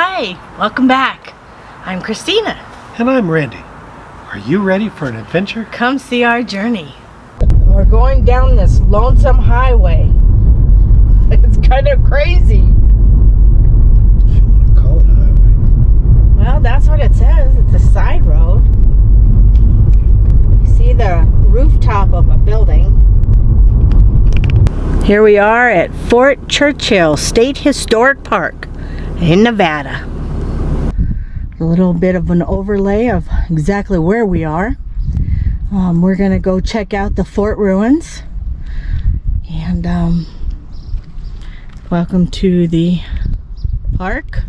Hi, welcome back. I'm Christina. And I'm Randy. Are you ready for an adventure? Come see our journey. We're going down this lonesome highway. It's kind of crazy. If you want to call it a highway. Well, that's what it says. It's a side road. You see the rooftop of a building. Here we are at Fort Churchill State Historic Park in Nevada. A little bit of an overlay of exactly where we are. We're gonna go check out the fort ruins, and welcome to the park.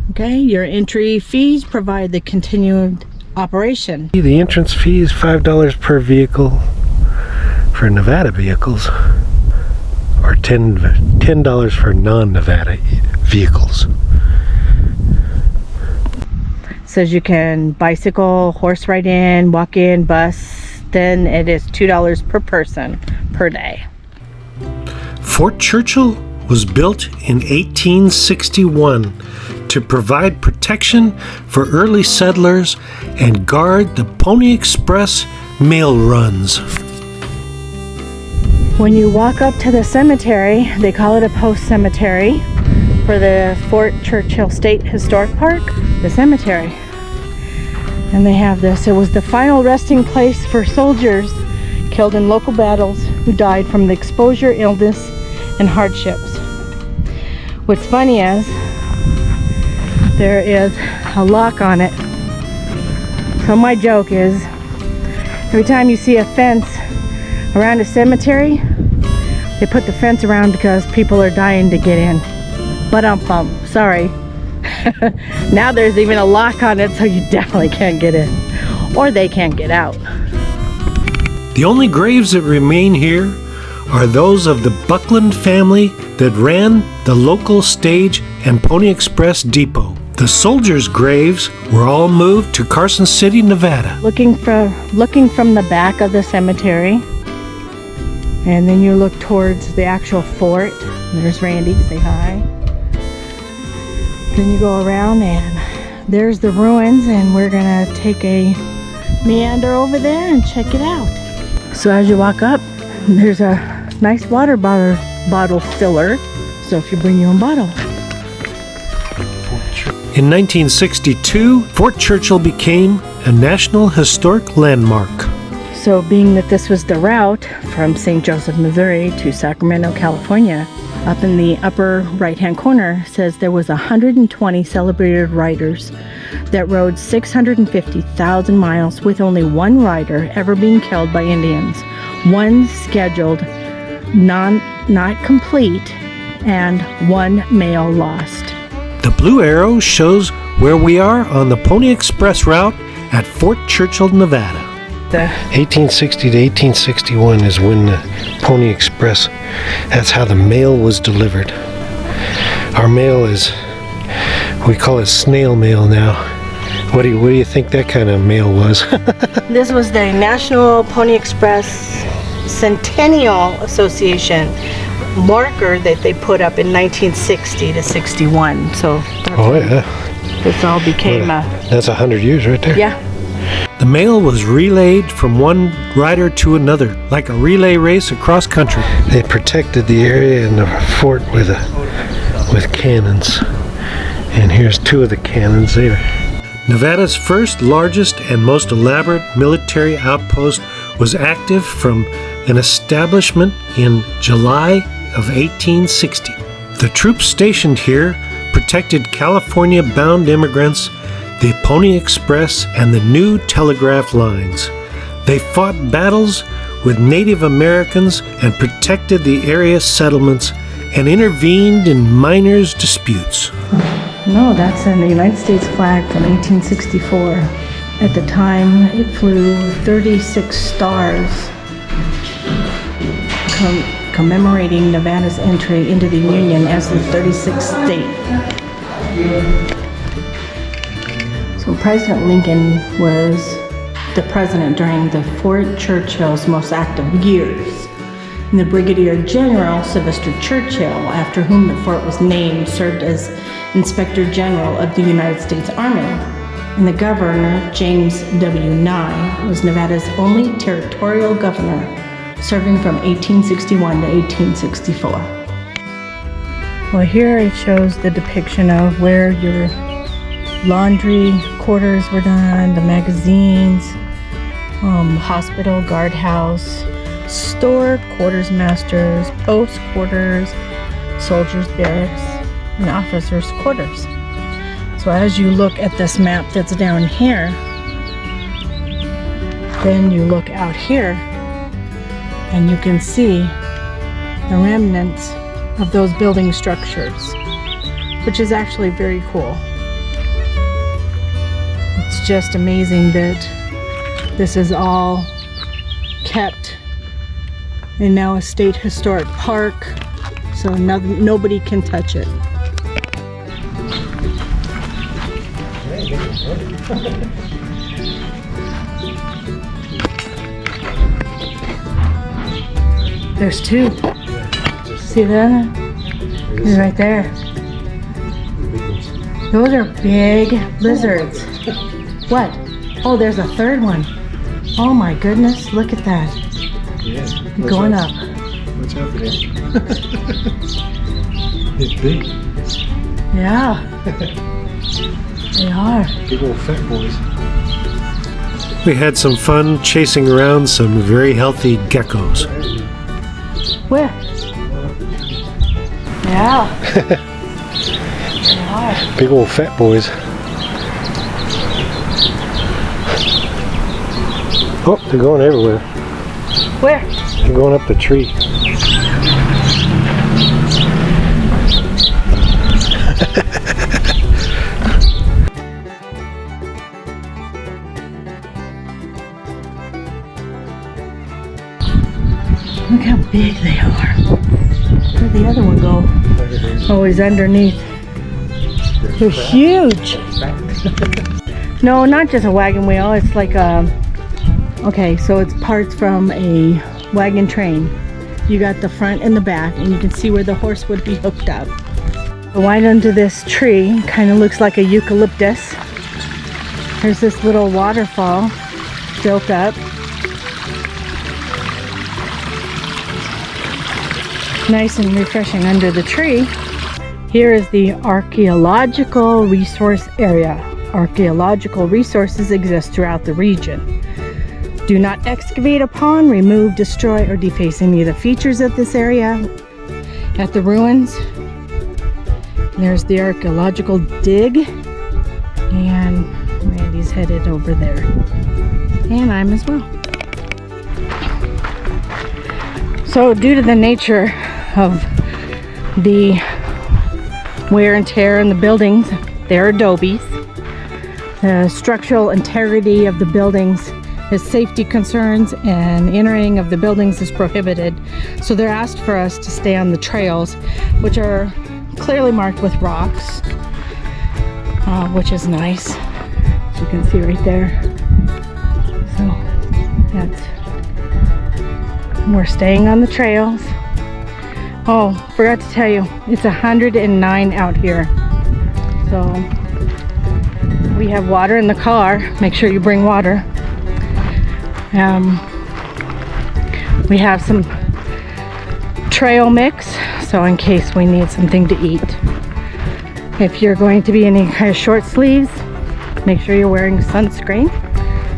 Okay, your entry fees provide the continued operation. The entrance fee is $5 per vehicle for Nevada vehicles, or $10 for non-Nevada vehicles. Says you can bicycle, horse ride in, walk in, bus. Then it is $2 per person per day. Fort Churchill was built in 1861 to provide protection for early settlers and guard the Pony Express mail runs. When you walk up to the cemetery, they call it a post cemetery for the Fort Churchill State Historic Park, the cemetery. And they have this. It was the final resting place for soldiers killed in local battles who died from the exposure, illness, and hardships. What's funny is there is a lock on it. So my joke is, every time you see a fence around a cemetery, they put the fence around because people are dying to get in. But sorry. Now there's even a lock on it, so you definitely can't get in, or they can't get out. The only graves that remain here are those of the Buckland family that ran the local stage and Pony Express depot. The soldiers' graves were all moved to Carson City, Nevada. Looking from the back of the cemetery, and then you look towards the actual fort. There's Randy, say hi. Then you go around and there's the ruins, and we're gonna take a meander over there and check it out. So as you walk up, there's a nice water bottle filler, so if you bring your own bottle. In 1962, Fort Churchill became a National Historic Landmark. So being that this was the route from St. Joseph, Missouri to Sacramento, California, up in the upper right-hand corner says there was 120 celebrated riders that rode 650,000 miles with only one rider ever being killed by Indians, one scheduled not complete, and one mail lost. The blue arrow shows where we are on the Pony Express route at Fort Churchill, Nevada. 1860 to 1861 is when the Pony Express, that's how the mail was delivered. Our mail is, we call it snail mail now. What do you think that kind of mail was? This was the National Pony Express Centennial Association marker that they put up in 1960 to 61. So oh yeah, this all became that's 100 years right there. Yeah. The mail was relayed from one rider to another, like a relay race across country. They protected the area in the fort with cannons. And here's two of the cannons there. Nevada's first, largest, and most elaborate military outpost was active from an establishment in July of 1860. The troops stationed here protected California-bound immigrants, the Pony Express, and the new telegraph lines. They fought battles with Native Americans and protected the area settlements and intervened in miners' disputes. No, that's in the United States flag from 1864. At the time, it flew 36 stars, commemorating Nevada's entry into the Union as the 36th state. So President Lincoln was the president during the Fort Churchill's most active years. The Brigadier General Sylvester Churchill, after whom the fort was named, served as Inspector General of the United States Army, and the governor, James W. Nye, was Nevada's only territorial governor, serving from 1861 to 1864. Well, here it shows the depiction of where your laundry quarters were done, the magazines, hospital, guardhouse, store, quarters masters, post quarters, soldiers' barracks, and officers' quarters. So as you look at this map that's down here, then you look out here and you can see the remnants of those building structures, which is actually very cool. It's just amazing that this is all kept in now a state historic park, so nobody can touch it. There's two. See that? He's right there. Those are big lizards. What? Oh, there's a third one. Oh my goodness, look at that. Yeah. Going up. What's happening? It's big. Yeah. They are. Big old fat boys. We had some fun chasing around some very healthy geckos. Where? Yeah. They are. Big old fat boys. Oh, they're going everywhere. Where? They're going up the tree. Look how big they are. Where'd the other one go? Oh, he's underneath. They're huge. No, not just a wagon wheel. It's like a... Okay, so it's parts from a wagon train. You got the front and the back, and you can see where the horse would be hooked up. Right under this tree, kind of looks like a eucalyptus. There's this little waterfall built up. Nice and refreshing under the tree. Here is the Archaeological Resource Area. Archaeological resources exist throughout the region. Do not excavate upon, remove, destroy, or deface any of the features of this area. At the ruins, there's the Archaeological Dig, and Randy's headed over there. And I'm as well. So due to the nature of the wear and tear in the buildings, they're adobes. The structural integrity of the buildings is safety concerns, and entering of the buildings is prohibited. So they're asked for us to stay on the trails, which are clearly marked with rocks, which is nice. As you can see right there. So we're staying on the trails. Oh, forgot to tell you, it's 109 out here. So we have water in the car. Make sure you bring water. We have some trail mix, so in case we need something to eat. If you're going to be in any kind of short sleeves, make sure you're wearing sunscreen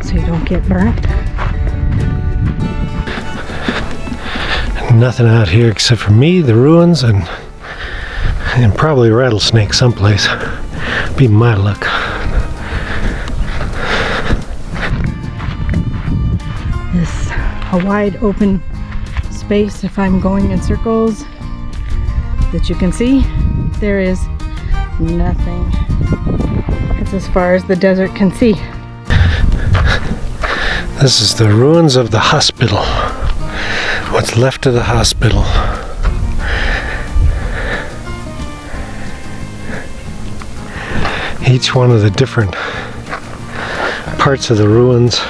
so you don't get burnt. Nothing out here except for me, the ruins, and probably a rattlesnake someplace. Be my luck. This a wide open space. If I'm going in circles, that you can see, there is nothing. It's as far as the desert can see. This is the ruins of the hospital. What's left of the hospital. Each one of the different parts of the ruins.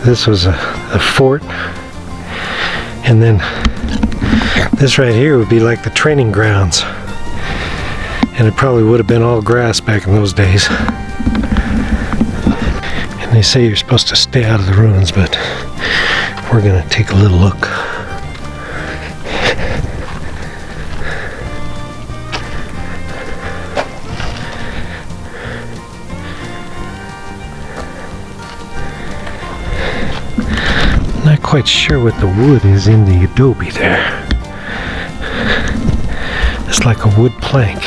This was a fort, and then this right here would be like the training grounds. And it probably would have been all grass back in those days. And they say you're supposed to stay out of the ruins, but we're gonna take a little look. Not quite sure what the wood is in the adobe there. It's like a wood plank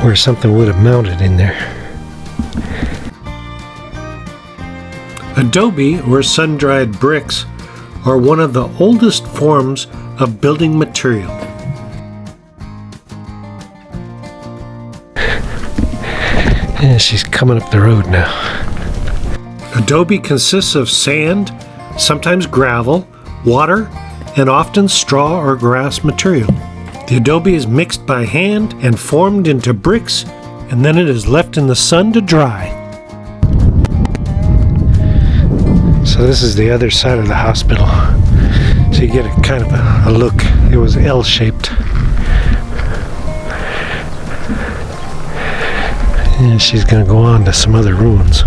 where something would have mounted in there. Adobe, or sun-dried bricks, are one of the oldest forms of building material. And she's coming up the road now. Adobe consists of sand, sometimes gravel, water, and often straw or grass material. The adobe is mixed by hand and formed into bricks, and then it is left in the sun to dry. So this is the other side of the hospital. So you get a kind of a look. It was L-shaped. And she's going to go on to some other ruins.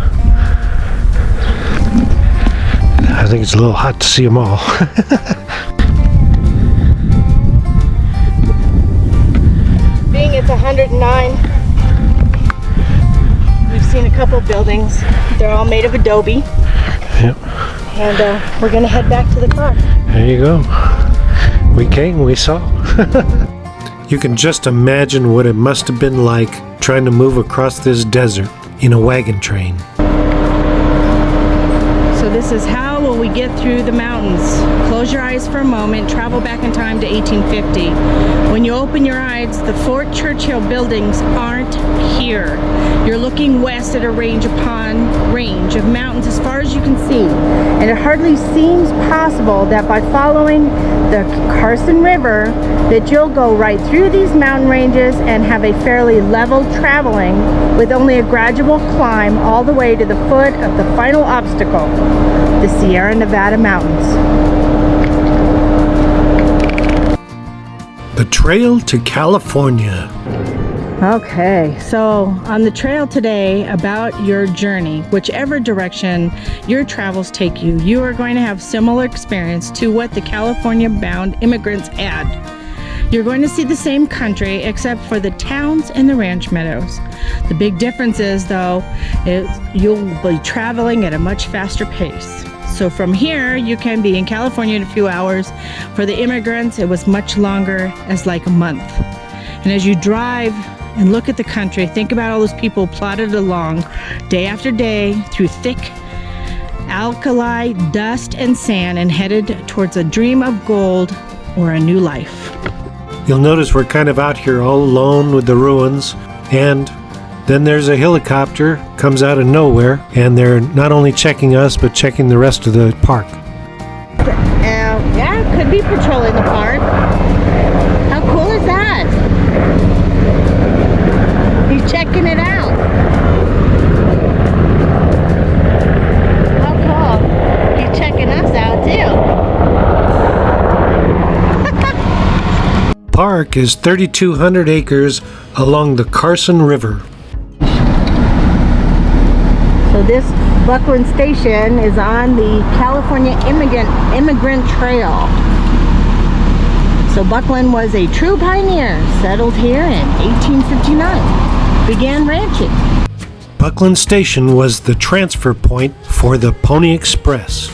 I think it's a little hot to see them all. Being it's 109, we've seen a couple buildings. They're all made of adobe. Yep. And we're going to head back to the car. There you go. We came, we saw. You can just imagine what it must have been like trying to move across this desert in a wagon train. So this is how will we get through the mountains. Close your eyes for a moment, travel back in time to 1850. When you open your eyes, the Fort Churchill buildings aren't here. You're looking west at a range upon range of mountains as far as you can see. And it hardly seems possible that by following the Carson River that you'll go right through these mountain ranges and have a fairly level traveling with only a gradual climb all the way to the foot of the final obstacle, the Sierra Nevada mountains. The trail to California. Okay, so on the trail today, about your journey, whichever direction your travels take you, you are going to have similar experience to what the California-bound immigrants had. You're going to see the same country except for the towns and the ranch meadows. The big difference is, though, you'll be traveling at a much faster pace. So from here, you can be in California in a few hours. For the immigrants, it was much longer, as like a month. And as you drive and look at the country, think about all those people plodded along day after day through thick alkali, dust, and sand and headed towards a dream of gold or a new life. You'll notice we're kind of out here all alone with the ruins, and then there's a helicopter comes out of nowhere, and they're not only checking us but checking the rest of the park. Yeah, could be patrolling the park. How cool is that? He's checking it out. How cool. He's checking us out too. Park is 3,200 acres along the Carson River. So this Buckland Station is on the California Immigrant Trail. So Buckland was a true pioneer, settled here in 1859, began ranching. Buckland Station was the transfer point for the Pony Express.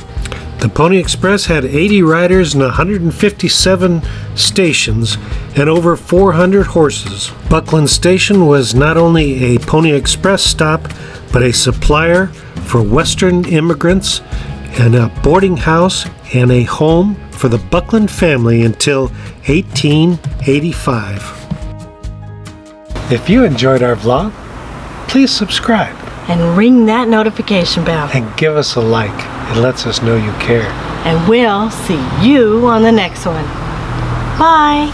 The Pony Express had 80 riders and 157 stations and over 400 horses. Buckland Station was not only a Pony Express stop, but a supplier for Western immigrants and a boarding house and a home for the Buckland family until 1885. If you enjoyed our vlog, please subscribe. And ring that notification bell. And give us a like. It lets us know you care. And we'll see you on the next one. Bye.